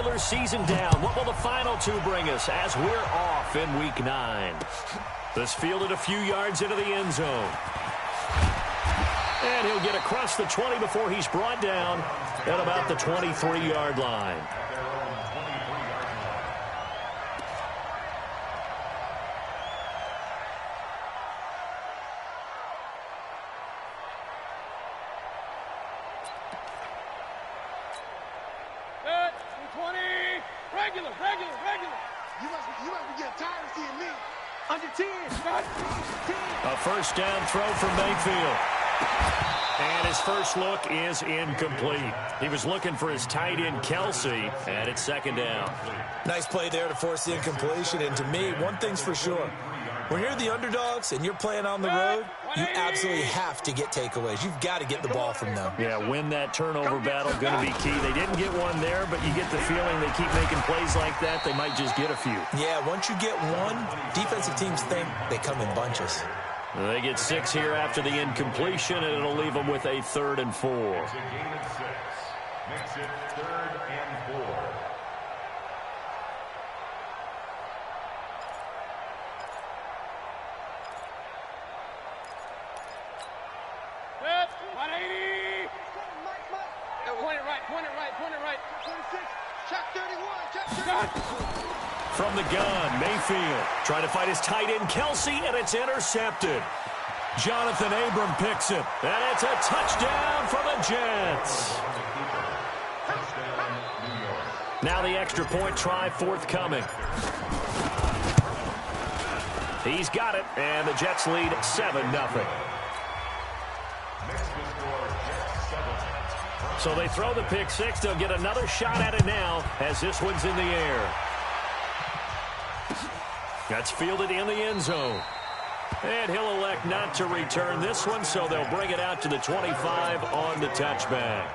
regular season down. What will the final two bring us as we're off in Week 9? This fielded a few yards into the end zone. And he'll get across the 20 before he's brought down at about the 23-yard line. A first down throw from Mayfield. And his first look is incomplete. He was looking for his tight end, Kelsey, and it's second down. Nice play there to force the incompletion. And to me, one thing's for sure. When you're the underdogs and you're playing on the road, you absolutely have to get takeaways. You've got to get the ball from them. Yeah, win that turnover battle, going to be key. They didn't get one there, but you get the feeling they keep making plays like that, they might just get a few. Yeah, once you get one, defensive teams think they come in bunches. They get 6 here after the incompletion, and it'll leave them with a 3rd and 4. Makes it 3rd and 4. From the gun, Mayfield trying to fight his tight end, Kelsey, and it's intercepted. Jonathan Abram picks it, and it's a touchdown for the Jets. Now the extra point try forthcoming. He's got it, and the Jets lead 7-0. So they throw the pick six. They'll get another shot at it now as this one's in the air. That's fielded in the end zone. And he'll elect not to return this one, so they'll bring it out to the 25 on the touchback.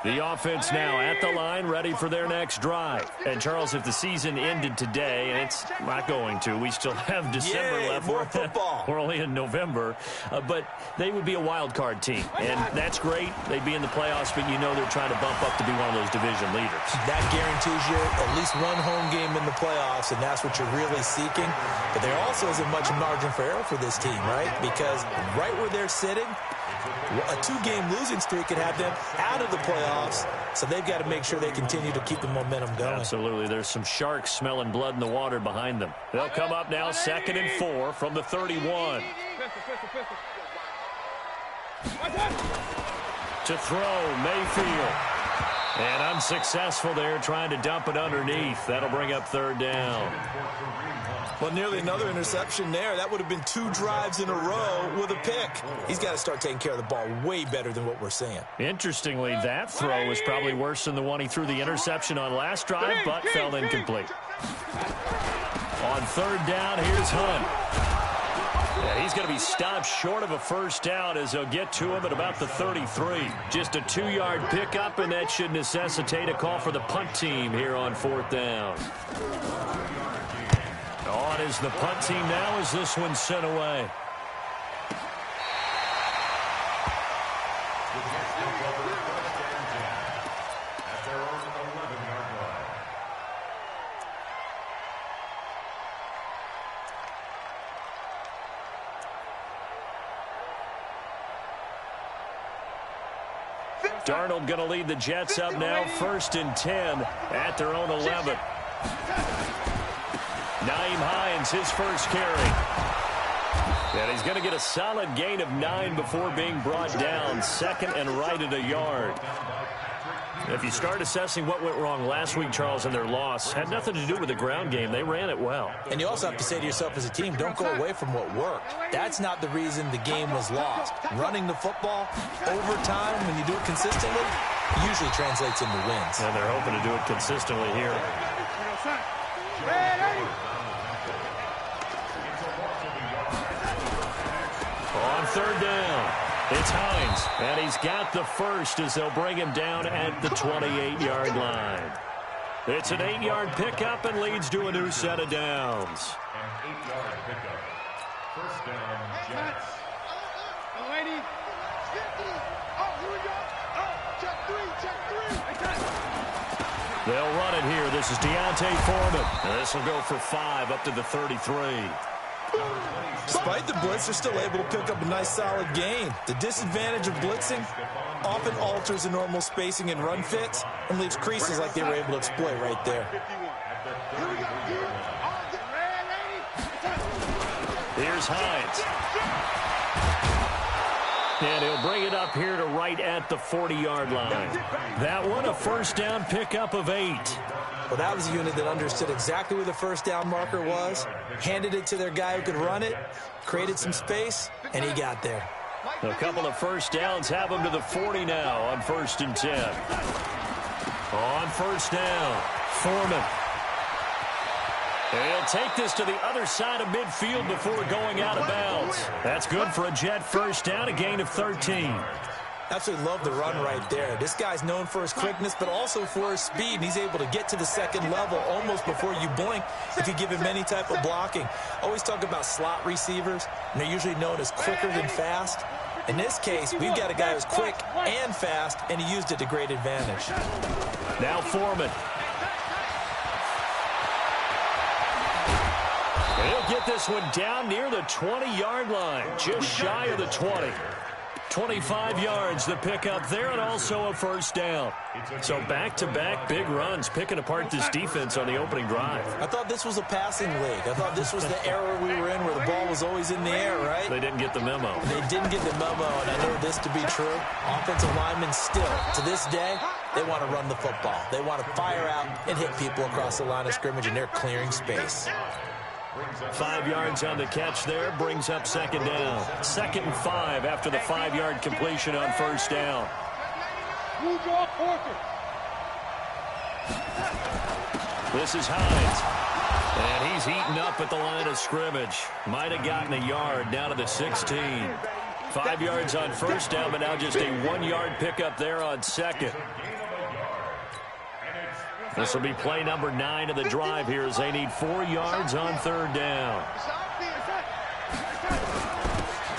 The offense now at the line, ready for their next drive. And, Charles, if the season ended today, and it's not going to, we still have December left. More football. We're only in November. But they would be a wild card team. And that's great. They'd be in the playoffs, but you know they're trying to bump up to be one of those division leaders. That guarantees you at least one home game in the playoffs, and that's what you're really seeking. But there also isn't much margin for error for this team, right? Because right where they're sitting, a 2-game losing streak could have them out of the playoffs, so they've got to make sure they continue to keep the momentum going. Absolutely. There's some sharks smelling blood in the water behind them. They'll come up now 2nd and 4 from the 31. To throw, Mayfield. And unsuccessful there, trying to dump it underneath. That'll bring up 3rd down. Well, nearly another interception there. That would have been 2 drives in a row with a pick. He's got to start taking care of the ball way better than what we're seeing. Interestingly, that throw was probably worse than the one he threw the interception on last drive, but fell incomplete. On 3rd down, here's Hunt. Yeah, he's going to be stopped short of a first down as they'll get to him at about the 33. Just a 2-yard pickup, and that should necessitate a call for the punt team here on 4th down. On is the punt team now as this one's sent away. Darnold going to lead the Jets up now 1st and 10 at their own 11. Nyheim Hines, his first carry. And he's going to get a solid gain of 9 before being brought down. 2nd and right at a yard. If you start assessing what went wrong last week, Charles, in their loss, had nothing to do with the ground game. They ran it well. And you also have to say to yourself as a team, don't go away from what worked. That's not the reason the game was lost. Running the football over time, when you do it consistently, usually translates into wins. And they're hoping to do it consistently here. On 3rd down, it's Hines, and he's got the first as they'll bring him down at the 28-yard line. It's an 8-yard pickup and leads to a new set of downs. An 8-yard pickup. First down, Jets. They'll run it here. This is Deontay Foreman. And this will go for 5 up to the 33. Despite the blitz, they're still able to pick up a nice solid gain. The disadvantage of blitzing often alters the normal spacing and run fits and leaves creases like they were able to exploit right there. Here's Hines. And he'll bring it up here to right at the 40-yard line. That one, a first down pickup of 8. Well, that was a unit that understood exactly where the first down marker was, handed it to their guy who could run it, created some space, and he got there. A couple of first downs have him to the 40 now on 1st and 10. On first down, Foreman. And he'll take this to the other side of midfield before going out of bounds. That's good for a Jet first down, a gain of 13. Absolutely love the run right there. This guy's known for his quickness, but also for his speed. And he's able to get to the second level almost before you blink if you give him any type of blocking. Always talk about slot receivers, and they're usually known as quicker than fast. In this case, we've got a guy who's quick and fast, and he used it to great advantage. Now Foreman. He'll get this one down near the 20-yard line, just shy of the 20. 25 yards, the pickup there, and also a first down. So back-to-back big runs, picking apart this defense on the opening drive. I thought this was a passing league. I thought this was the era we were in where the ball was always in the air, right? They didn't get the memo. They didn't get the memo, and I know this to be true. Offensive linemen still, to this day, they want to run the football. They want to fire out and hit people across the line of scrimmage, and they're clearing space. 5 yards on the catch there, brings up second down. 2nd and 5 after the 5-yard completion on first down. This is Hines. And he's eaten up at the line of scrimmage. Might have gotten a yard down to the 16. 5 yards on first down, but now just a 1-yard pickup there on second. This will be play number 9 of the drive here as they need 4 yards on third down.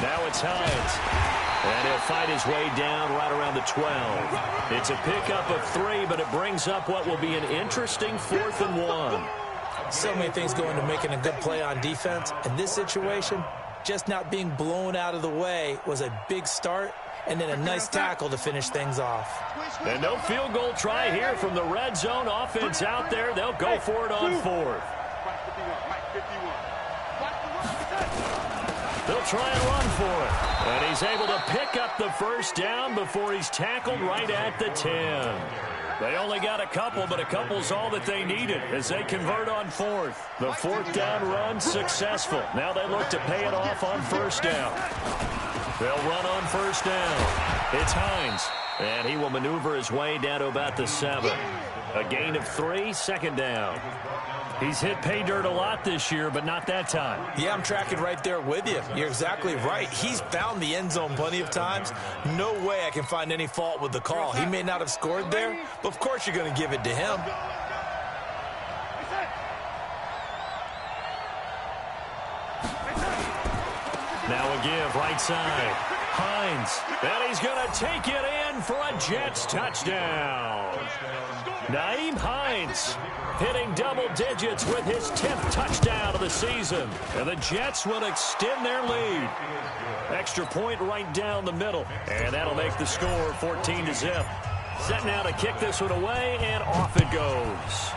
Now it's Hines. And he'll fight his way down right around the 12. It's a pickup of 3, but it brings up what will be an interesting 4th and 1. So many things go into making a good play on defense. In this situation, just not being blown out of the way was a big start. And then a nice tackle to finish things off. And no field goal try here from the red zone offense out there. They'll go for it on 4th. They'll try and run for it. And he's able to pick up the first down before he's tackled right at the 10. They only got a couple, but a couple's all that they needed as they convert on 4th. The 4th down run successful. Now they look to pay it off on first down. They'll run on first down. It's Hines. And he will maneuver his way down to about the 7. A gain of 3, second down. He's hit pay dirt a lot this year, but not that time. Yeah, I'm tracking right there with you. You're exactly right. He's found the end zone plenty of times. No way I can find any fault with the call. He may not have scored there, but of course you're going to give it to him. Now a give, right side. Hines. And he's going to take it in for a Jets touchdown. Nyheim Hines hitting double digits with his 10th touchdown of the season. And the Jets will extend their lead. Extra point right down the middle. And that'll make the score 14-0. Set now to kick this one away, and off it goes.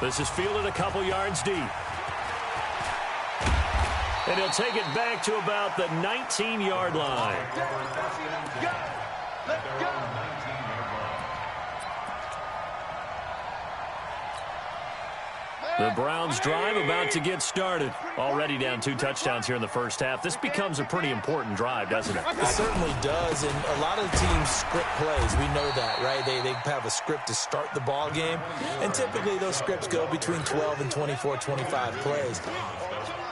This is fielded a couple yards deep. And he'll take it back to about the 19-yard line. The Browns drive about to get started. Already down 2 touchdowns here in the first half. This becomes a pretty important drive, doesn't it? It certainly does, and a lot of teams script plays. We know that, right? They have a script to start the ball game, and typically those scripts go between 12 and 24, 25 plays.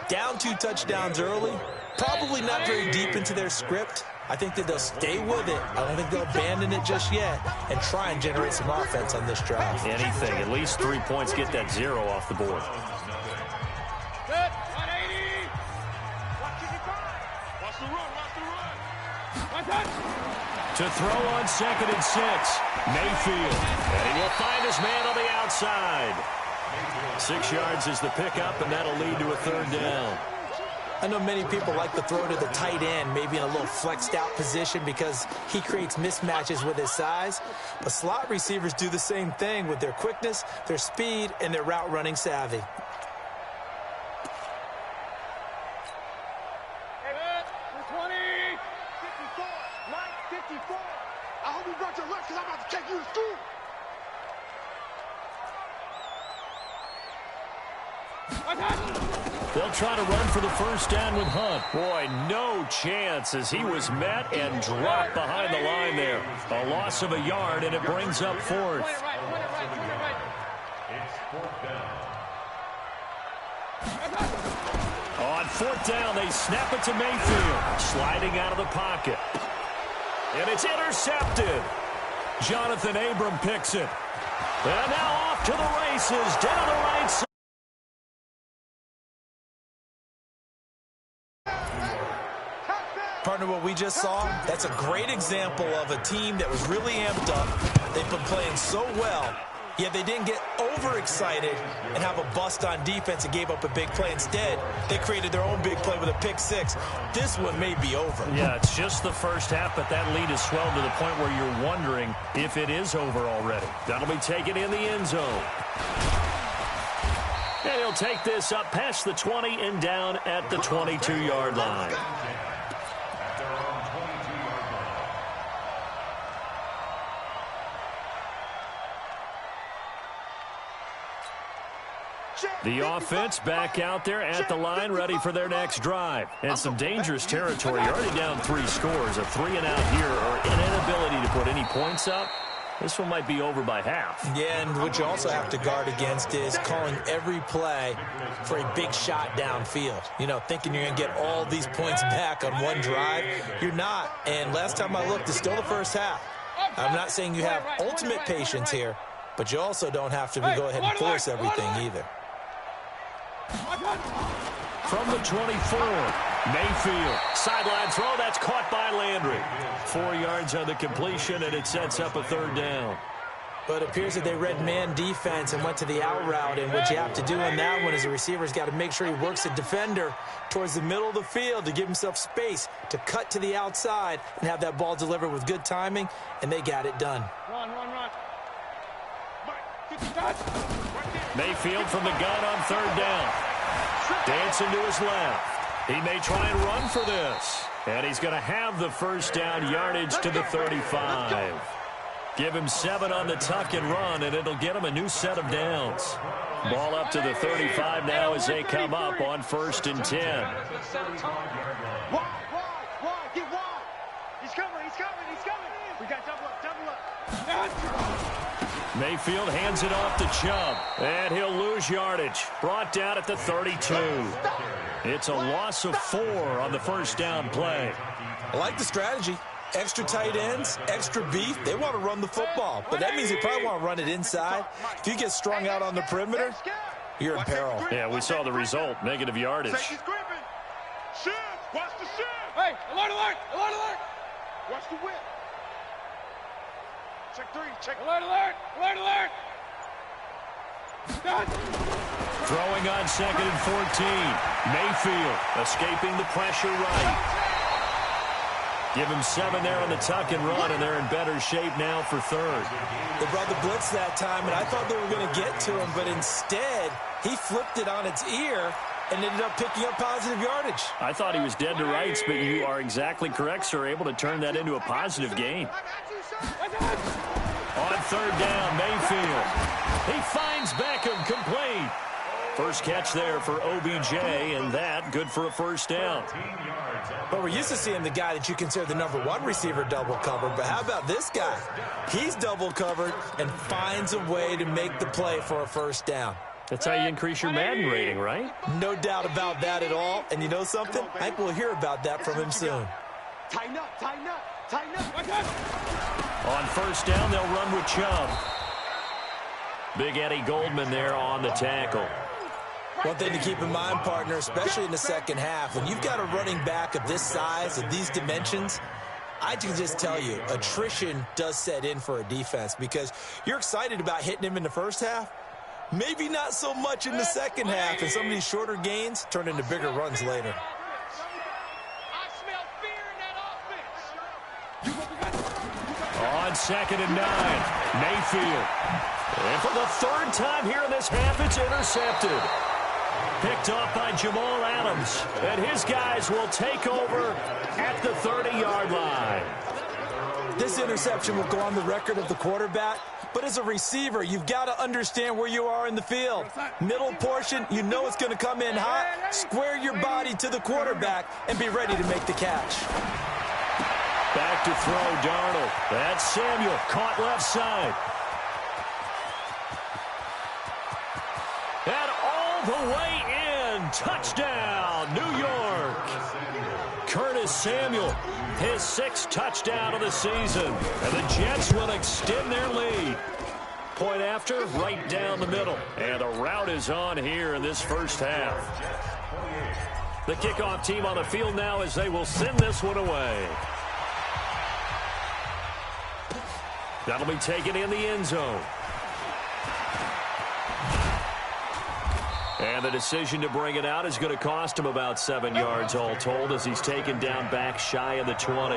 Down 2 touchdowns early, probably not very deep into their script. I think that they'll stay with it. I don't think they'll abandon it just yet and try and generate some offense on this drive. Anything. At least 3 points, get that 0 off the board. To throw on 2nd and 6. Mayfield. And he will find his man on the outside. 6 yards is the pickup, and that'll lead to a 3rd down. I know many people like to throw to the tight end, maybe in a little flexed out position because he creates mismatches with his size. But slot receivers do the same thing with their quickness, their speed, and their route running savvy. They'll try to run for the 1st down with Hunt. Boy, no chance as he was met and dropped behind the line there. A loss of a yard, and it brings up 4th. It's 4th down. On 4th down, they snap it to Mayfield. Sliding out of the pocket. And it's intercepted. Jonathan Abram picks it. And now off to the races down the right side. Partner, what we just saw, that's a great example of a team that was really amped up. They've been playing so well, yet they didn't get overexcited and have a bust on defense and gave up a big play. Instead, they created their own big play with a pick 6. This one may be over. Yeah, it's just the first half, but that lead has swelled to the point where you're wondering if it is over already. That'll be taken in the end zone. And he'll take this up past the 20 and down at the 22-yard line. The offense back out there at the line, ready for their next drive. And some dangerous territory. You're already down 3 scores. A 3-and-out here, or an inability to put any points up. This one might be over by half. Yeah, and what you also have to guard against is calling every play for a big shot downfield. You know, thinking you're going to get all these points back on one drive. You're not. And last time I looked, it's still the first half. I'm not saying you have ultimate patience here, but you also don't have to go ahead and force everything either. From the 24, Mayfield. Sideline throw, that's caught by Landry. 4 yards on the completion, and it sets up a 3rd down. But it appears that they read man defense and went to the out route, and what you have to do on that one is the receiver's got to make sure he works the defender towards the middle of the field to give himself space to cut to the outside and have that ball delivered with good timing, and they got it done. Run. Mayfield from the gun on 3rd down. Dancing to his left. He may try and run for this. And he's going to have the 1st down yardage to the 35. Give him 7 on the tuck and run, and it'll get him a new set of downs. Ball up to the 35 now as they come up on 1st and 10. Wide. Get wide. He's coming. We got double up. Mayfield hands it off to Chubb, and he'll lose yardage. Brought down at the 32. It's a loss of 4 on the 1st down play. I like the strategy. Extra tight ends, extra beef. They want to run the football, but that means they probably want to run it inside. If you get strung out on the perimeter, you're in peril. Yeah, we saw the result, negative yardage. Watch the shift. Hey, alert. Watch the whip. Check 3. Alert. Throwing on 2nd and 14. Mayfield escaping the pressure right. Give him 7 there on the tuck and run, and they're in better shape now for 3rd. They brought the blitz that time, and I thought they were going to get to him, but instead he flipped it on its ear and ended up picking up positive yardage. I thought he was dead to rights, but you are exactly correct, sir. Able to turn that into a positive gain. On 3rd down, Mayfield. He finds Beckham, complete. First catch there for OBJ, and that good for a 1st down. But we're used to seeing the guy that you consider the #1 receiver double covered, but how about this guy? He's double covered and finds a way to make the play for a 1st down. That's how you increase your Madden rating, right? No doubt about that at all. And you know something? I think we'll hear about that from him soon. Tighten up. On 1st down, they'll run with Chubb. Big Eddie Goldman there on the tackle. One thing to keep in mind, partner, especially in the second half, when you've got a running back of this size, of these dimensions, I can just tell you, attrition does set in for a defense because you're excited about hitting him in the first half. Maybe not so much in the second half, and some of these shorter gains turn into bigger runs later. On 2nd and 9, Mayfield. And for the third time here in this half, it's intercepted. Picked off by Jamal Adams. And his guys will take over at the 30-yard line. This interception will go on the record of the quarterback, but as a receiver, you've got to understand where you are in the field. Middle portion, you know it's going to come in hot. Square your body to the quarterback and be ready to make the catch. Back to throw, Darnold. That's Samuel, caught left side. And all the way in, touchdown, New York. Curtis Samuel, his 6th touchdown of the season. And the Jets will extend their lead. Point after, right down the middle. And the route is on here in this first half. The kickoff team on the field now as they will send this one away. That'll be taken in the end zone. And the decision to bring it out is going to cost him about 7 yards all told as he's taken down back shy of the 20.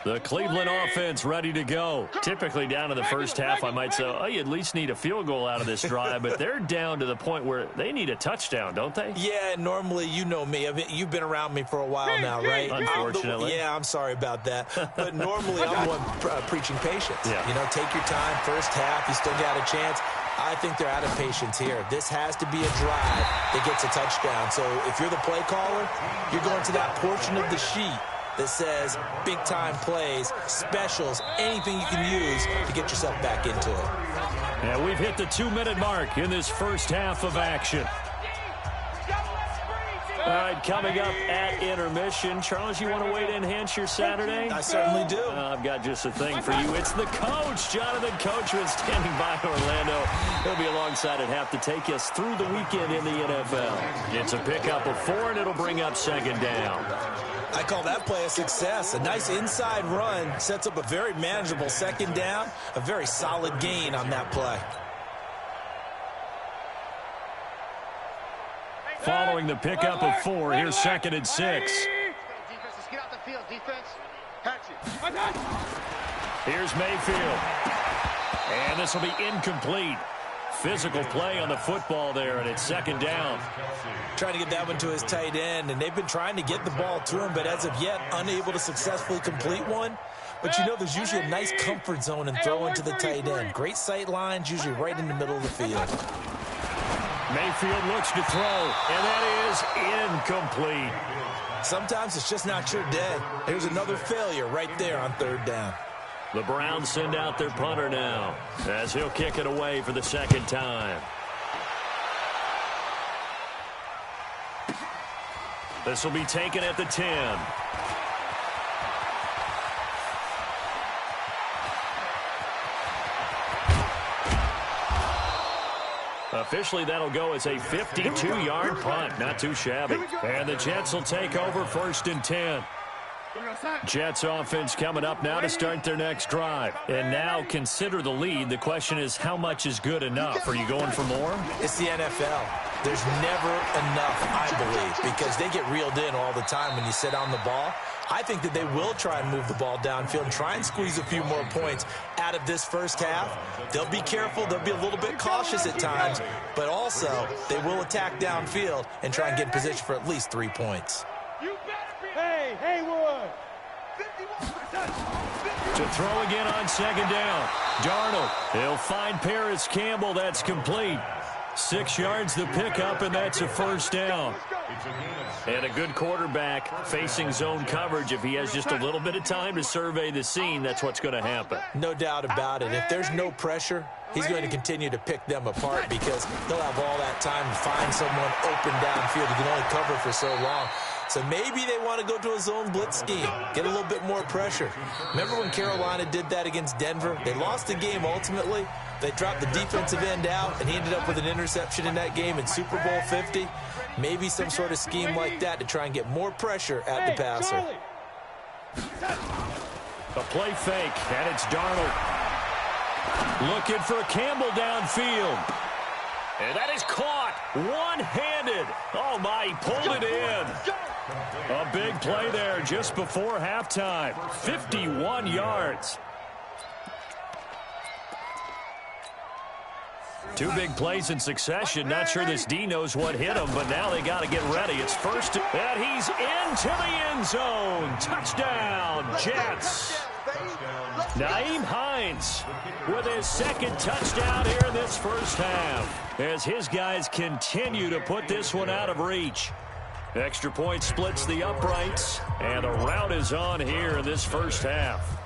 The Cleveland offense ready to go. Typically down to the first half, I might say, oh, you at least need a field goal out of this drive, but they're down to the point where they need a touchdown, don't they? Yeah, normally, you know me. I mean, you've been around me for a while now, right? Unfortunately. I'm sorry about that. But normally, I'm the one preaching patience. Yeah. You know, take your time. First half, you still got a chance. I think they're out of patience here. This has to be a drive that gets a touchdown. So if you're the play caller, you're going to that portion of the sheet that says big-time plays, specials, anything you can use to get yourself back into it. And we've hit the 2-minute mark in this first half of action. All right, coming up at intermission. Charles, you want to wait to enhance your Saturday? I certainly do. I've got just a thing for you. It's the coach, Jonathan Coachman, standing by Orlando. He'll be alongside at half to take us through the weekend in the NFL. It's a pickup of 4, and it'll bring up 2nd down. I call that play a success. A nice inside run sets up a very manageable 2nd down, a very solid gain on that play. Following the pickup of 4, here's 2nd and 6. Defense, let's get out the field. Defense, catch it. Here's Mayfield. And this will be incomplete. Physical play on the football there, and it's 2nd down. Trying to get that one to his tight end, and they've been trying to get the ball to him, but as of yet, unable to successfully complete one. But you know, there's usually a nice comfort zone in throwing to the tight end. Great sight lines, usually right in the middle of the field. Mayfield looks to throw, and that is incomplete. Sometimes it's just not your day. Here's another failure right there on 3rd down. The Browns send out their punter now as he'll kick it away for the 2nd time. This will be taken at the 10. Officially, that'll go as a 52-yard punt. Not too shabby. And the Jets will take over 1st and 10. Jets offense coming up now to start their next drive. And now consider the lead. The question is, how much is good enough? Are you going for more? It's the NFL. There's never enough, I believe, because they get reeled in all the time when you sit on the ball. I think that they will try and move the ball downfield and try and squeeze a few more points out of this first half. They'll be careful. They'll be a little bit cautious at times, but also they will attack downfield and try and get in position for at least 3 points. Hey, Haywood. To throw again on 2nd down. Darnold, he'll find Paris Campbell. That's complete. 6 yards the pickup, and that's a 1st down. And a good quarterback facing zone coverage. If he has just a little bit of time to survey the scene, that's what's going to happen. No doubt about it. If there's no pressure, he's going to continue to pick them apart because he'll have all that time to find someone open downfield. He can only cover for so long. So maybe they want to go to a zone blitz scheme, get a little bit more pressure. Remember when Carolina did that against Denver? They lost the game ultimately. They dropped the defensive end out, and he ended up with an interception in that game in Super Bowl 50. Maybe some sort of scheme like that to try and get more pressure at the passer. A play fake, and it's Darnold. Looking for Campbell downfield. And that is caught one-handed. Oh, my, he pulled it in. A big play there just before halftime. 51 yards. Two big plays in succession. Not sure this D knows what hit him, but now they got to get ready. It's first, and he's into the end zone. Touchdown, Jets. Nyheim Hines with his second touchdown here in this first half, as his guys continue to put this one out of reach. Extra point splits the uprights, and a rout is on here in this first half.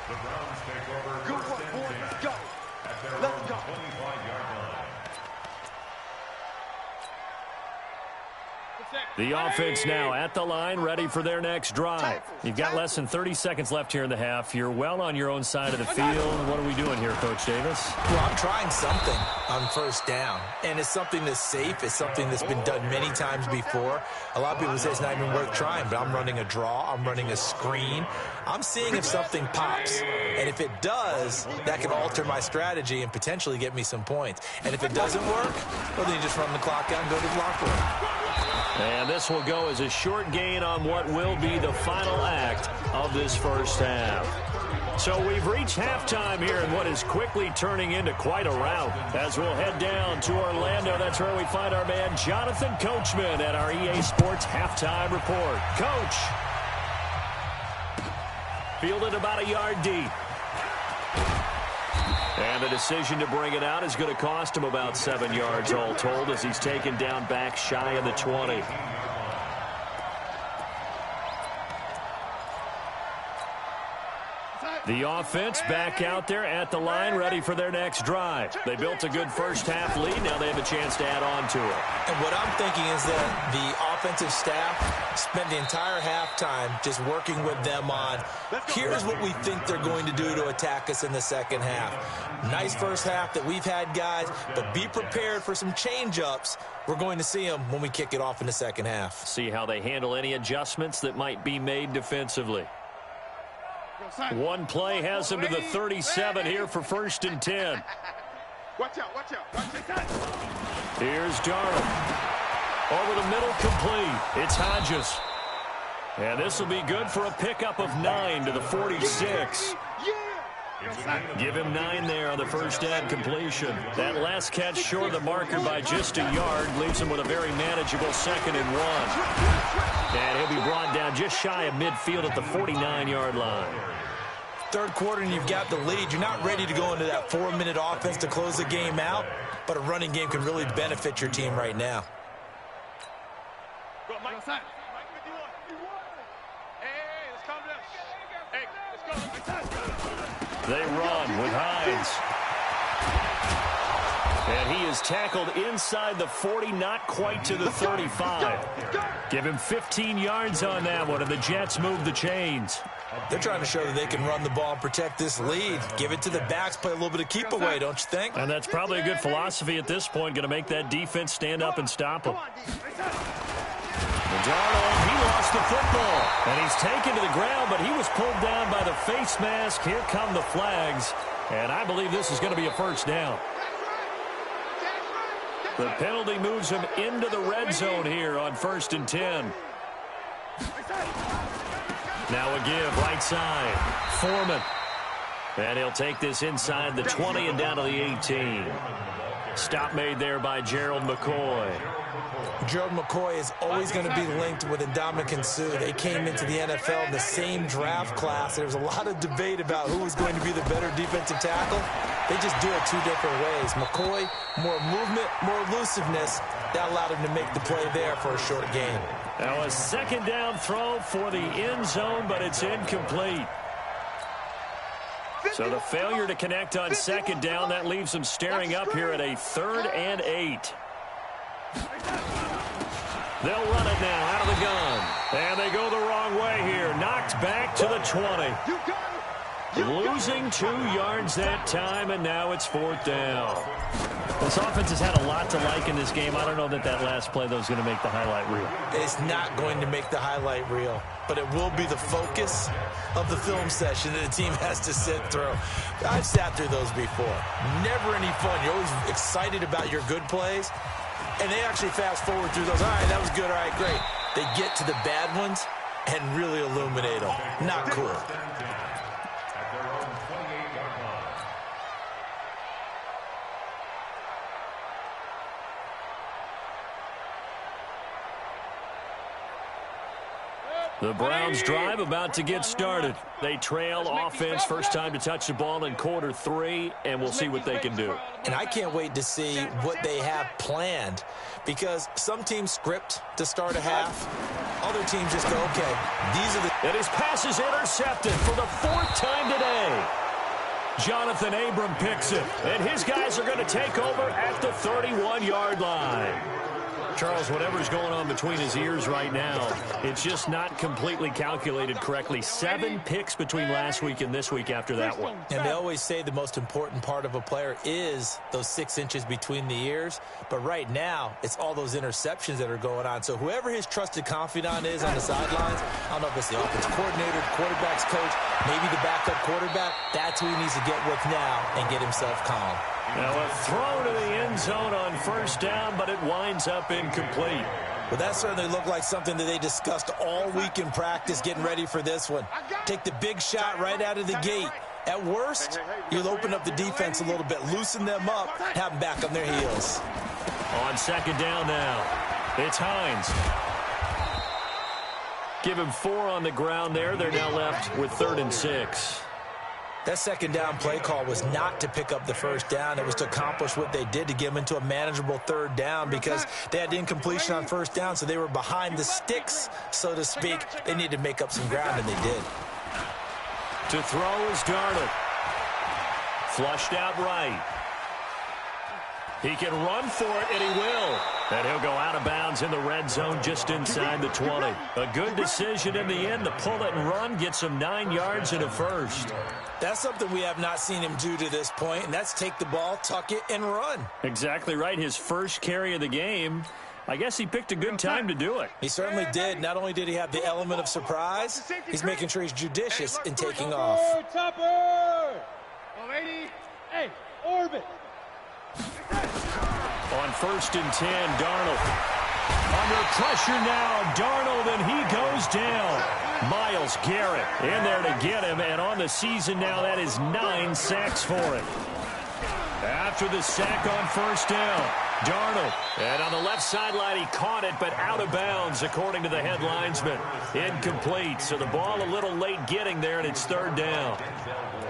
The Browns take over first and 10 Let's go. at their Let's own go. 25-yard line. The offense now at the line, ready for their next drive. You've got less than 30 seconds left here in the half. You're well on your own side of the field. What are we doing here, Coach Davis? Well, I'm trying something on first down, and it's something that's safe. It's something that's been done many times before. A lot of people say it's not even worth trying, but I'm running a draw. I'm running a screen. I'm seeing if something pops, and if it does, that can alter my strategy and potentially get me some points. And if it doesn't work, well, then you just run the clock out and go to the locker room. And this will go as a short gain on what will be the final act of this first half. So we've reached halftime here in what is quickly turning into quite a rout. As we'll head down to Orlando, that's where we find our man Jonathan Coachman at our EA Sports Halftime Report. Coach. Fielded about a yard deep. And the decision to bring it out is going to cost him about 7 yards all told, as he's taken down back shy of the 20. The offense back out there at the line, ready for their next drive. They built a good first-half lead. Now they have a chance to add on to it. And what I'm thinking is that the offensive staff spent the entire halftime just working with them on, here's what we think they're going to do to attack us in the second half. Nice first half that we've had, guys, but be prepared for some change-ups. We're going to see them when we kick it off in the second half. See how they handle any adjustments that might be made defensively. One play has them to the 37 here for first and 10. Watch out, watch out, watch out. Here's Darnold. Over the middle, complete. It's Hodges. And this will be good for a pickup of 9 to the 46. Give him 9 there on the first down completion. That last catch short of the marker by just a yard leaves him with a very manageable 2nd and 1. And he'll be brought down just shy of midfield at the 49-yard line. Third quarter and you've got the lead. You're not ready to go into that 4-minute offense to close the game out, but a running game can really benefit your team right now. They run with Hines. And he is tackled inside the 40, not quite to the 35. Give him 15 yards on that one, and the Jets move the chains. They're trying to show that they can run the ball and protect this lead. Give it to the backs, play a little bit of keep away, don't you think? And that's probably a good philosophy at this point, going to make that defense stand up and stop them. Darnold, he lost the football, and he's taken to the ground, but he was pulled down by the face mask. Here come the flags, and I believe this is going to be a first down. The penalty moves him into the red zone here on first and 10. Now a give, right side. Foreman. And he'll take this inside the 20 and down to the 18. Stop made there by Gerald McCoy. Gerald McCoy is always going to be linked with Ndamukong Suh. They came into the NFL in the same draft class. There was a lot of debate about who was going to be the better defensive tackle. They just do it two different ways. McCoy, more movement, more elusiveness. That allowed him to make the play there for a short gain. Now a second down throw for the end zone, but it's incomplete. So the failure to connect on second down, that leaves them staring up here at a 3rd and 8. They'll run it now out of the gun. And they go the wrong way here. Knocked back to the 20. Losing 2 yards that time, and now it's 4th down. This offense has had a lot to like in this game. I don't know that last play, though, is going to make the highlight reel. It's not going to make the highlight reel, but it will be the focus of the film session that the team has to sit through. I've sat through those before. Never any fun. You're always excited about your good plays, and they actually fast forward through those. All right, that was good. All right, great. They get to the bad ones and really illuminate them. Not cool. The Browns drive about to get started. They trail offense, first time to touch the ball in quarter 3, and we'll see what they can do. And I can't wait to see what they have planned, because some teams script to start a half. Other teams just go, okay, these are the... And his pass is intercepted for the 4th time today. Jonathan Abram picks it, and his guys are going to take over at the 31-yard line. Charles, whatever's going on between his ears right now, it's just not completely calculated correctly. 7 picks between last week and this week after that one. And they always say the most important part of a player is those 6 inches between the ears. But right now, it's all those interceptions that are going on. So whoever his trusted confidant is on the sidelines, I don't know if it's the offensive coordinator, the quarterback's coach, maybe the backup quarterback, that's who he needs to get with now and get himself calm. Now a throw to the end zone on 1st down, but it winds up incomplete. Well, that certainly looked like something that they discussed all week in practice, getting ready for this one. Take the big shot right out of the gate. At worst, you'll open up the defense a little bit, loosen them up, have them back on their heels. On 2nd down now, it's Hines. Give him 4 on the ground there. They're now left with 3rd and 6. That 2nd down play call was not to pick up the 1st down. It was to accomplish what they did to get them into a manageable 3rd down, because they had incompletion on 1st down, so they were behind the sticks, so to speak. They needed to make up some ground, and they did. To throw is Darnold. Flushed out right. He can run for it, and he will. And he'll go out of bounds in the red zone just inside the 20. A good decision in the end to pull it and run, get some 9 yards and a first. That's something we have not seen him do to this point, and that's take the ball, tuck it, and run. Exactly right. His first carry of the game. I guess he picked a good time to do it. He certainly did. Not only did he have the element of surprise, he's making sure he's judicious in taking off. Topper! 80. Hey, orbit. On 1st and 10, Darnold. Under pressure now, Darnold, and he goes down. Myles Garrett in there to get him, and on the season now, that is 9 sacks for him. After the sack on 1st down, Darnold. And on the left sideline, he caught it, but out of bounds, according to the head linesman. Incomplete, so the ball a little late getting there, and it's 3rd down.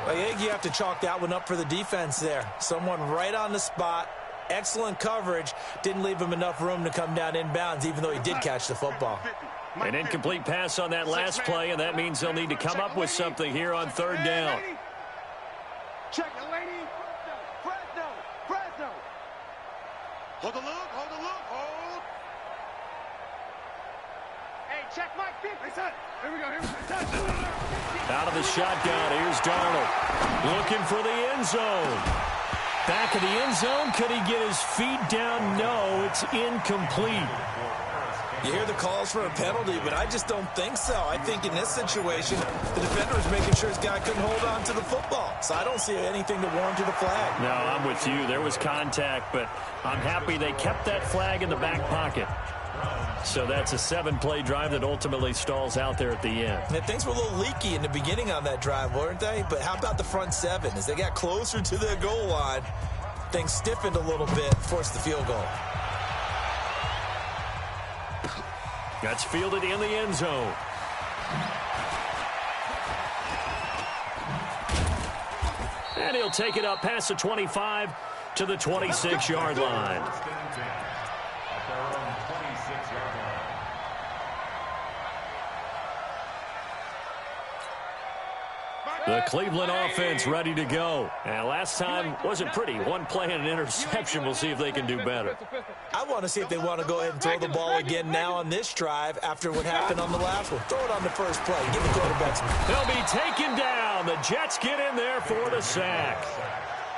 I think you have to chalk that one up for the defense there. Someone right on the spot. Excellent coverage. Didn't leave him enough room to come down inbounds, even though he did catch the football. An incomplete pass on that last play, and that means they'll need to come up with something here on 3rd down. Check it, lady. Fresno. Hold the look, hold. Hey, check my feet. Here we go. Out of the shotgun, here's Darnold. Looking for the end zone. Back of the end zone, could he get his feet down? No, it's incomplete. You hear the calls for a penalty, but I just don't think so. I think in this situation, the defender was making sure his guy couldn't hold on to the football. So I don't see anything to warrant the flag. No, I'm with you. There was contact, but I'm happy they kept that flag in the back pocket. So that's a 7-play drive that ultimately stalls out there at the end. And things were a little leaky in the beginning on that drive, weren't they? But how about the front 7? As they got closer to the goal line, things stiffened a little bit, forced the field goal. That's fielded in the end zone. And he'll take it up past the 25 to the 26-yard line. At their own 26-yard line. The Cleveland offense ready to go. And last time wasn't pretty. One play and an interception. We'll see if they can do better. I want to see if they want to go ahead and throw the ball again now on this drive after what happened on the last one. Throw it on the first play. Give the quarterbacks. They'll be taken down. The Jets get in there for the sack.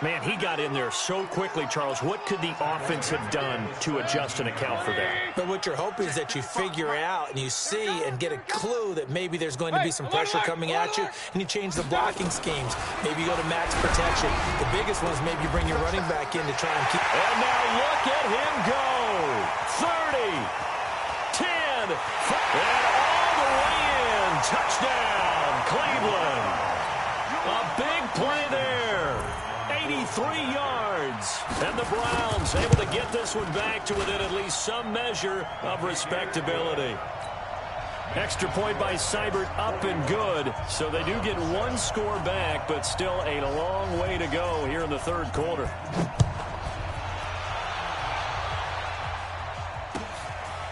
Man, he got in there so quickly, Charles. What could the offense have done to adjust and account for that? But what you're hoping is that you figure out and you see and get a clue that maybe there's going to be some pressure coming at you, and you change the blocking schemes. Maybe you go to max protection. The biggest one is maybe you bring your running back in to try and keep. And now look at him go. 30, 10, and all the way in. Touchdown, Cleveland. A big play there. 83 yards. And the Browns able to get this one back to within at least some measure of respectability. Extra point by Seibert up and good. So they do get one score back, but still a long way to go here in the third quarter.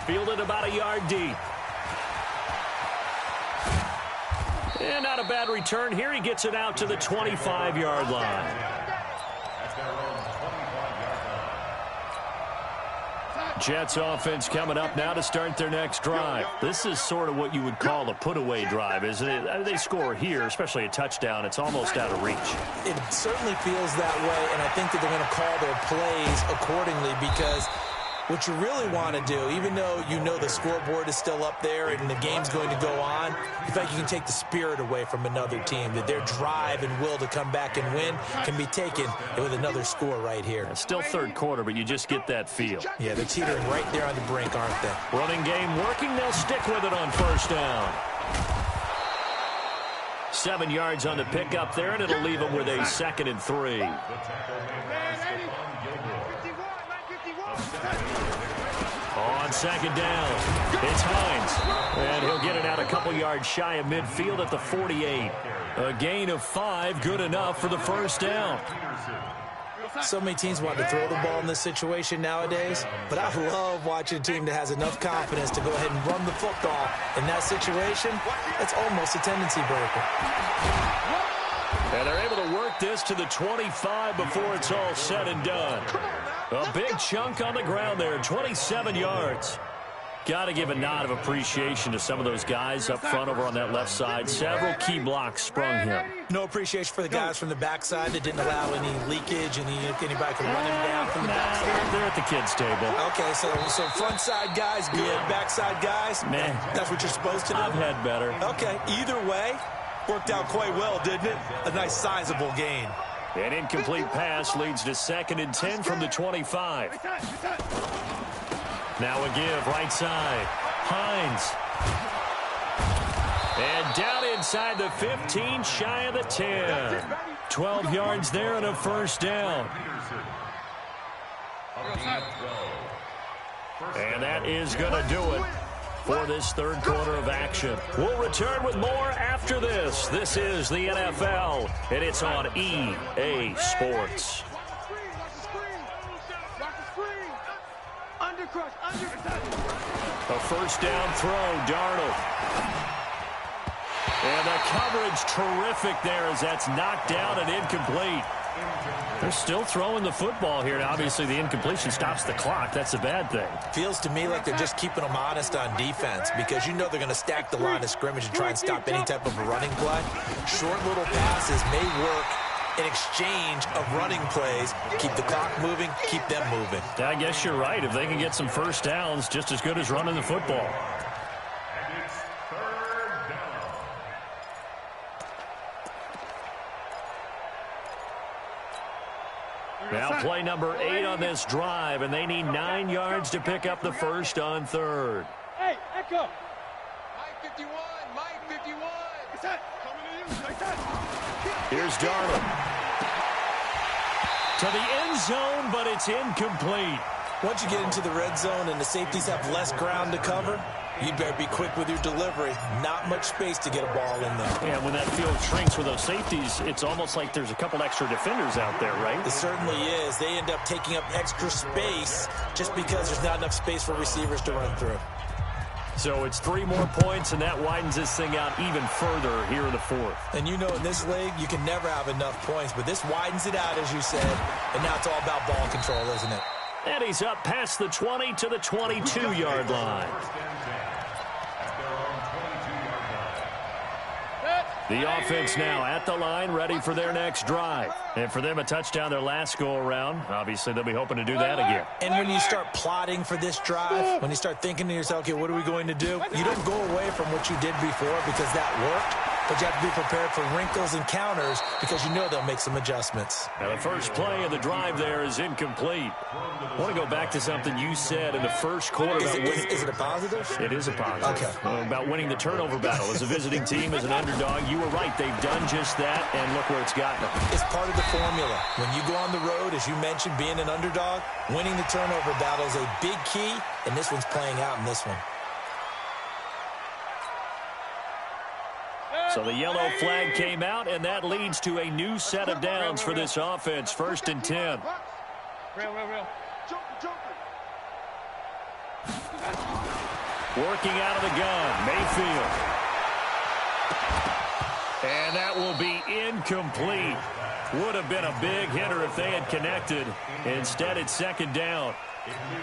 Fielded about a yard deep. And not a bad return here. He gets it out to the 25-yard line. Jets offense coming up now to start their next drive. This is sort of what you would call a put-away drive, isn't it? They score here, especially a touchdown. It's almost out of reach. It certainly feels that way, and I think that they're going to call their plays accordingly because what you really want to do, even though you know the scoreboard is still up there and the game's going to go on, in fact, you can take the spirit away from another team, that their drive and will to come back and win can be taken with another score right here. It's still third quarter, but you just get that feel. Yeah, they're teetering right there on the brink, aren't they? Running game working. They'll stick with it on first down. 7 yards on the pickup there, and it'll leave them with a 2nd and 3. On second down, it's Hines. And he'll get it out a couple yards shy of midfield at the 48. A gain of 5, good enough for the first down. So many teams want to throw the ball in this situation nowadays, but I love watching a team that has enough confidence to go ahead and run the football. In that situation, it's almost a tendency breaker. And they're able to work this to the 25 before it's all said and done. A big chunk on the ground there, 27 yards. Got to give a nod of appreciation to some of those guys up front over on that left side. Several key blocks sprung him. No appreciation for the guys from the backside that didn't allow any leakage, and anybody could run him down from the backside. They're at the kids' table. Okay, so front side guys good, backside guys, man, that's what you're supposed to do? I've had better. Okay, either way, worked out quite well, didn't it? A nice sizable gain. An incomplete pass leads to 2nd and 10 from the 25. Now a give, right side. Hines. And down inside the 15, shy of the 10. 12 yards there and a first down. And that is going to do it for this third quarter of action. We'll return with more after this. This is the NFL, and it's on EA Sports. A first down throw, Darnold. And the coverage terrific there as that's knocked down and incomplete. They're still throwing the football here. Now, obviously, the incompletion stops the clock. That's a bad thing. Feels to me like they're just keeping them honest on defense because you know they're going to stack the line of scrimmage and try and stop any type of a running play. Short little passes may work in exchange of running plays. Keep the clock moving, keep them moving. I guess you're right. If they can get some first downs, just as good as running the football. Now play number 8 on this drive, and they need 9 yards to pick up the first on third. Hey, Echo. Mike 51, Mike 51. What's that? Coming to you, like that. Here's Darnold. To the end zone, but it's incomplete. Once you get into the red zone and the safeties have less ground to cover, You better be quick with your delivery. Not much space to get a ball in there. Yeah, when that field shrinks with those safeties, it's almost like there's a couple extra defenders out there, right? It certainly is. They end up taking up extra space just because there's not enough space for receivers to run through. So it's 3 more points, and that widens this thing out even further here in the fourth. And you know, in this league, you can never have enough points, but this widens it out, as you said, and now it's all about ball control, isn't it? And he's up past the 20 to the 22-yard line. The offense now at the line, ready for their next drive. And for them, a touchdown their last go-around. Obviously, they'll be hoping to do that again. And when you start plotting for this drive, when you start thinking to yourself, okay, what are we going to do? You don't go away from what you did before because that worked. But you have to be prepared for wrinkles and counters because you know they'll make some adjustments. Now, the first play of the drive there is incomplete. I want to go back to something you said in the first quarter. Is it a positive? It is a positive. Okay. About winning the turnover battle. As a visiting team, as an underdog, you were right. They've done just that, and look where it's gotten them. It's part of the formula. When you go on the road, as you mentioned, being an underdog, winning the turnover battle is a big key, and this one's playing out in this one. So the yellow flag came out, and that leads to a new set of downs for this offense. 1st and 10. Working out of the gun, Mayfield. And that will be incomplete. Would have been a big hitter if they had connected. Instead, it's 2nd down.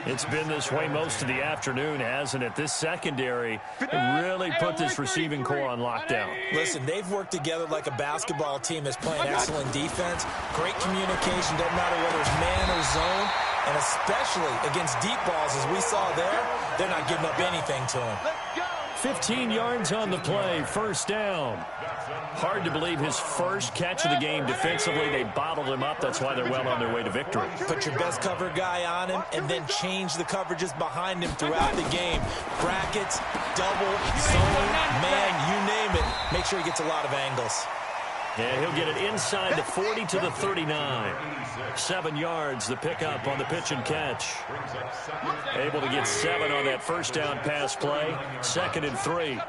It's been this way most of the afternoon, hasn't it? This secondary really put this receiving core on lockdown. Listen, they've worked together like a basketball team that's playing excellent defense. Great communication, doesn't matter whether it's man or zone. And especially against deep balls, as we saw there, they're not giving up anything to them. 15 yards on the play, 1st down. Hard to believe his first catch of the game defensively. They bottled him up. That's why they're well on their way to victory. Put your best cover guy on him and then change the coverages behind him throughout the game. Brackets, double, zone, man, you name it. Make sure he gets a lot of angles. And he'll get it inside the 40 to the 39. 7 yards, the pickup on the pitch and catch. Able to get 7 on that 1st down pass play. 2nd and 3.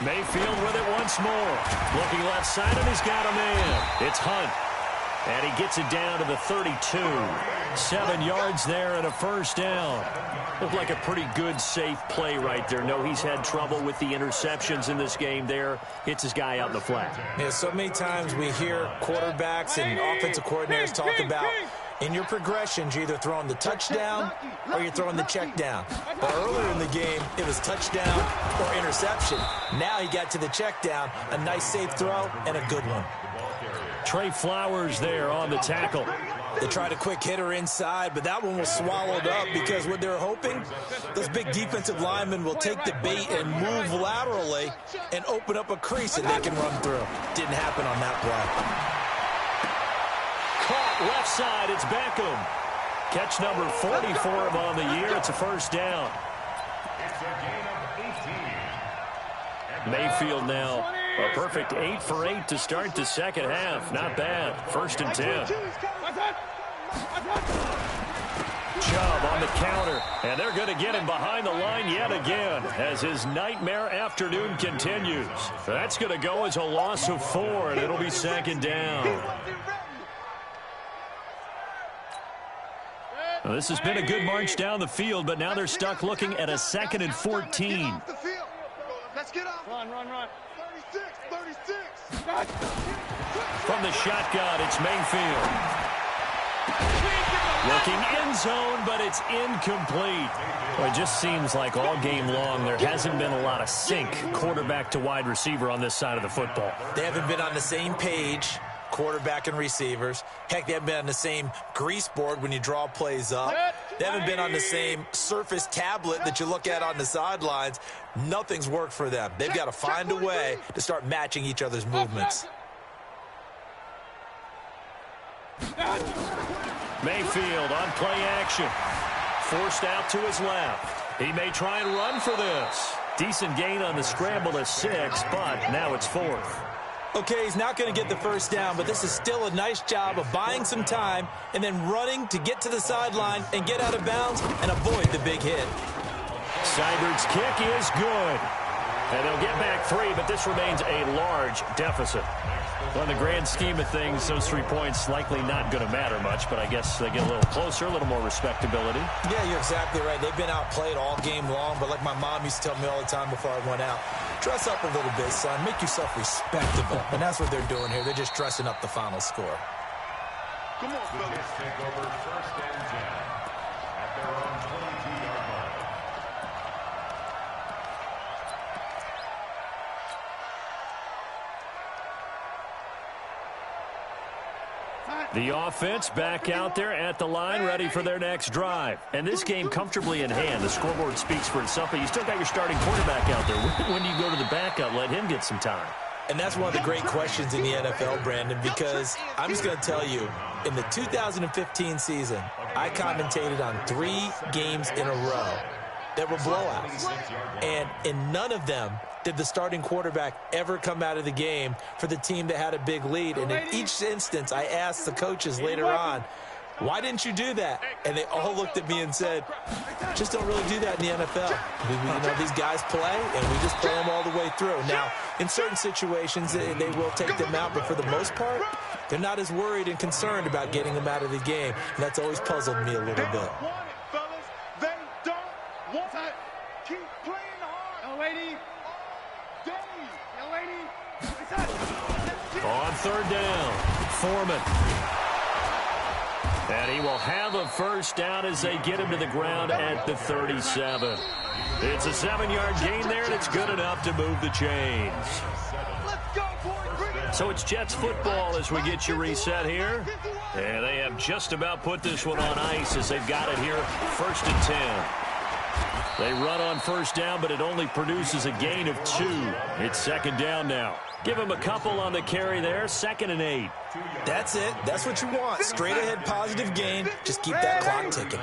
Mayfield with it once more. Looking left side, and he's got a man. It's Hunt. And he gets it down to the 32. 7 yards there and a 1st down. Looked like a pretty good, safe play right there. No, he's had trouble with the interceptions in this game there. Hits his guy out in the flat. Yeah, so many times we hear quarterbacks and offensive coordinators talk about in your progressions, you're either throwing the touchdown or you're throwing the check down. But earlier in the game, it was touchdown or interception. Now he got to the check down, a nice safe throw, and a good one. Trey Flowers there on the tackle. They tried a quick hitter inside, but that one was swallowed up because what they're hoping, those big defensive linemen will take the bait and move laterally and open up a crease that they can run through. Didn't happen on that play. Caught left side, it's Beckham. Catch number 40 for him on the year. It's a 1st down. Mayfield now a perfect 8 for 8 to start the 2nd half. Not bad. 1st and 10. Chubb on the counter, and they're going to get him behind the line yet again as his nightmare afternoon continues. That's going to go as a loss of 4, and it'll be 2nd down. Well, this has been a good march down the field, but now they're stuck looking at a 2nd and 14. Let's get up. Run. 36. From the shotgun, it's Mayfield. Looking end zone, but it's incomplete. Well, it just seems like all game long there hasn't been a lot of sync quarterback to wide receiver on this side of the football. They haven't been on the same page, quarterback and receivers. Heck, they haven't been on the same grease board when you draw plays up. They haven't been on the same surface tablet that you look at on the sidelines. Nothing's worked for them. They've got to find a way to start matching each other's movements. Mayfield on play action. Forced out to his left. He may try and run for this. Decent gain on the scramble to 6, but now it's 4th. Okay, he's not going to get the first down, but this is still a nice job of buying some time and then running to get to the sideline and get out of bounds and avoid the big hit. Seibert's kick is good. And they'll get back 3, but this remains a large deficit. Well, in the grand scheme of things, those 3 points likely not going to matter much, but I guess they get a little closer, a little more respectability. Yeah, you're exactly right. They've been outplayed all game long, but like my mom used to tell me all the time before I went out, dress up a little bit, son. Make yourself respectable. And that's what they're doing here. They're just dressing up the final score. Come on, fellas. Take over 1st and 10 at their own 22-yard line. The offense back out there at the line, ready for their next drive. And this game comfortably in hand. The scoreboard speaks for itself, but you still got your starting quarterback out there. When do you go to the backup? Let him get some time. And that's one of the great questions in the NFL, Brandon, because I'm just going to tell you, in the 2015 season, I commentated on 3 games in a row that were blowouts. And in none of them did the starting quarterback ever come out of the game for the team that had a big lead. And in each instance, I asked the coaches later on, why didn't you do that? And they all looked at me and said, just don't really do that in the NFL. You know, these guys play, and we just play them all the way through. Now, in certain situations, they will take them out, but for the most part, they're not as worried and concerned about getting them out of the game. And that's always puzzled me a little bit. They don't want it. Keep playing hard. Lady. On 3rd down, Foreman. And he will have a first down as they get him to the ground at the 37. It's a 7-yard gain there, and it's good enough to move the chains. So it's Jets football as we get you reset here. And they have just about put this one on ice as they've got it here, 1st and 10. They run on 1st down, but it only produces a gain of 2. It's 2nd down now. Give him a couple on the carry there, 2nd and 8. That's it. That's what you want. Straight ahead positive gain. Just keep that clock ticking.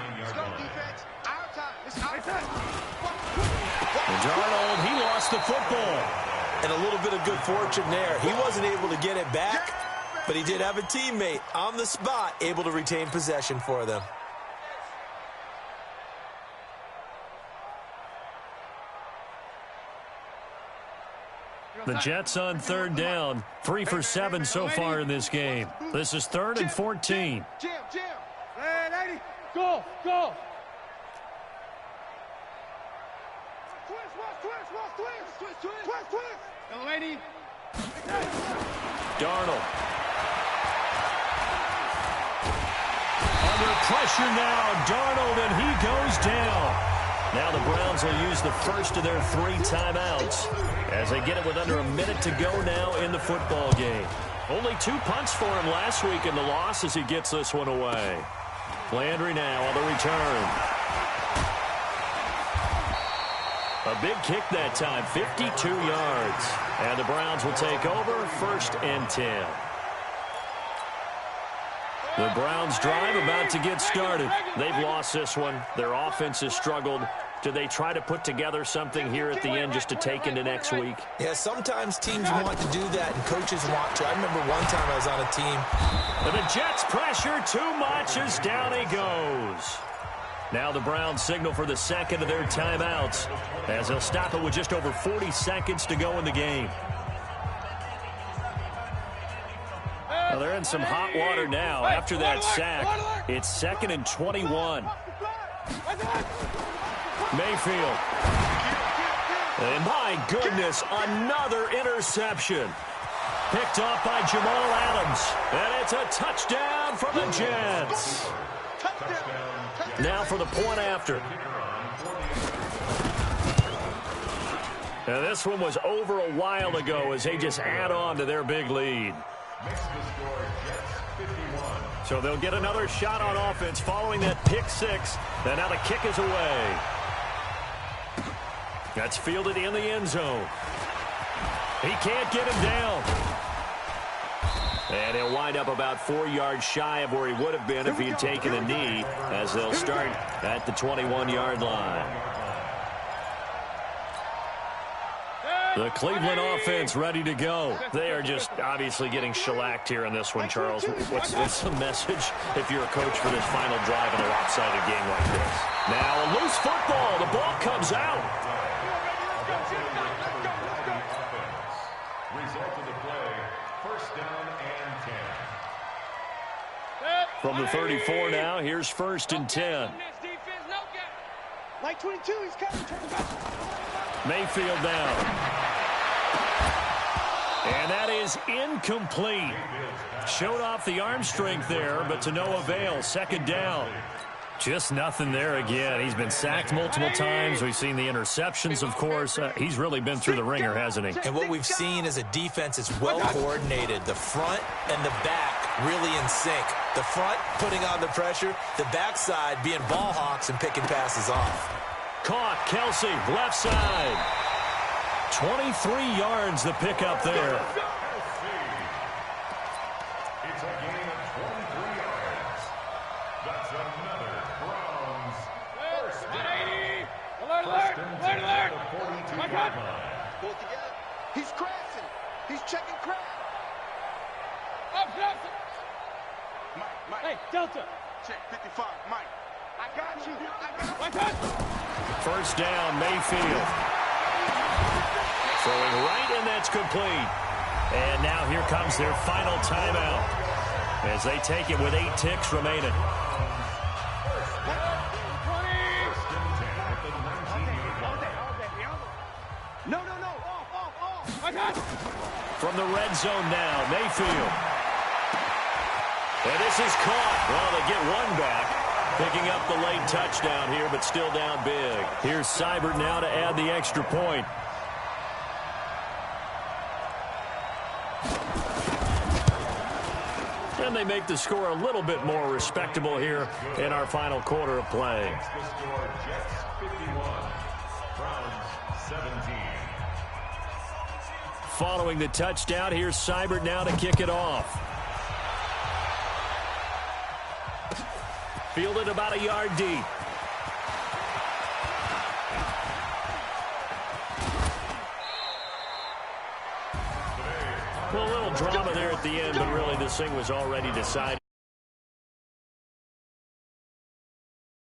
And Darnold, he lost the football. And a little bit of good fortune there. He wasn't able to get it back, but he did have a teammate on the spot able to retain possession for them. The Jets on 3rd down, 3 for 7 so far in this game. This is 3rd and 14. Jim. Hey, lady. Go. Twist. Go, lady. Darnold. Under pressure now, Darnold, and he goes down. Now the Browns will use the first of their 3 timeouts as they get it with under a minute to go now in the football game. Only 2 punts for him last week in the loss as he gets this one away. Landry now on the return. A big kick that time, 52 yards. And the Browns will take over, 1st and 10. The Browns drive about to get started. They've lost this one. Their offense has struggled. Do they try to put together something here at the end just to take into next week? Yeah, sometimes teams want to do that and coaches want to. I remember one time I was on a team. And the Jets pressure too much as down he goes. Now the Browns signal for the 2nd of their timeouts as they'll stop it with just over 40 seconds to go in the game. Well, they're in some hot water now after that sack. It's 2nd and 21. Mayfield. And my goodness, another interception. Picked off by Jamal Adams. And it's a touchdown for the Jets. Now for the point after. Now this one was over a while ago as they just add on to their big lead. So they'll get another shot on offense following that pick 6. And now the kick is away. That's fielded in the end zone. He can't get him down. And he'll wind up about 4 yards shy of where he would have been if he had taken a knee as they'll start at the 21-yard line. The Cleveland offense ready to go. They are just obviously getting shellacked here in this one, Charles. What's the message if you're a coach for this final drive in a lopsided game like this? Now a loose football. The ball comes out. Result of the play, first down and 10. From the 34 now, here's 1st and 10. Like 22, he's coming. Mayfield down. And that is incomplete. Showed off the arm strength there, but to no avail. 2nd down. Just nothing there again. He's been sacked multiple times. We've seen the interceptions, of course. He's really been through the ringer, hasn't he? And what we've seen is a defense that's well coordinated. The front and the back really in sync. The front putting on the pressure. The backside being ball hawks and picking passes off. Caught. Kelsey, left side. 23 yards the pickup there. It's a gain of 23 yards. That's another Browns first down. First and 10 at the 42-yard line. Pull it together. He's crashing. He's checking crash. Mike. Hey, Delta. Check 55. Mike. I got you. First down, Mayfield. Throwing right, and that's complete. And now here comes their final timeout as they take it with 8 ticks remaining. No. Off. From the red zone now, Mayfield. And this is caught. Well, they get one back. Picking up the late touchdown here, but still down big. Here's Seibert now to add the extra point. And they make the score a little bit more respectable here in our final quarter of play. The score, Jets 51, Browns 17. Following the touchdown, here's Seibert now to kick it off. Fielded about a yard deep. Well, a little drama there at the end, but really this thing was already decided.